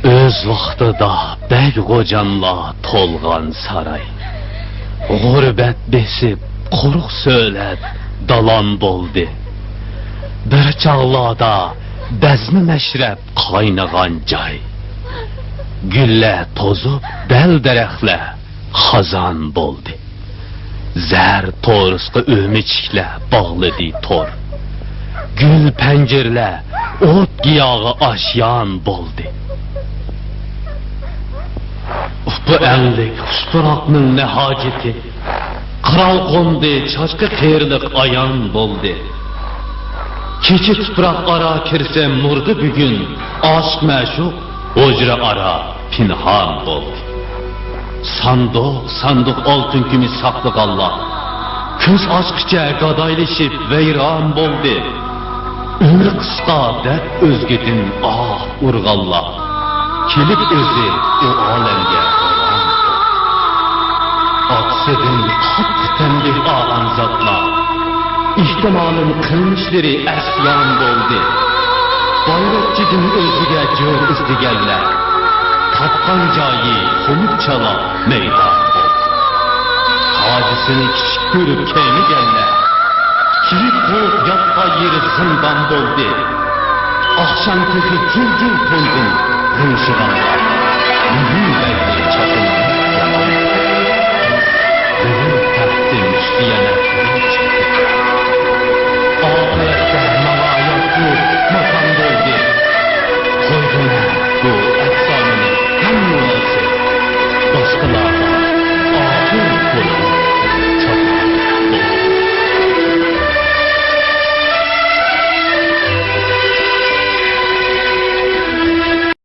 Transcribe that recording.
Öz vaxtıda bəy qocanla tolğan saray, Gurbət besib, quruq söyləd, dalan boldi. Bir çağlarda bəzmi məşrəb qaynağan cay, Güllə tozub, dəl dərəxlə xazan boldi. Zər torusqı ümidçiklə bağlıdı tor, Gül pəncirlə, ot giyağı aşyan boldi. Bu ənlik xuşburaqның nə haceti, Kral qondu, çaşqı xeyirlik ayan boldi. Keçi tupraq ara kirsə murdu bugün, Aşk məşuq, hocra ara pinhan boldi. Sanduq altın kimi saqlıq Allah, Köz aşqıca qadaylışıb veyran boldi. Ömrü qısqa dərd özgedin ah urğallah, Kelib özü o aləmgə oran. Aksedin qatq tənbih ağan zatla, İhtimalın qılmışları əsyan boldi. Bayrakçıdın özüge gör istigəller, Tapqan cayı xumuk çala meydan boldi. Hadisini kiçik görüp kemi gəller, Kilit qoğub yatqa yeri zindan boldi. Akşam teki cül toldun rınşıqanlar, Mühüm bəlli çatılmış yaman. Ölüm təhtin üstüyənə kürün çıxdı. Ahirette malayat yok, makam doldu.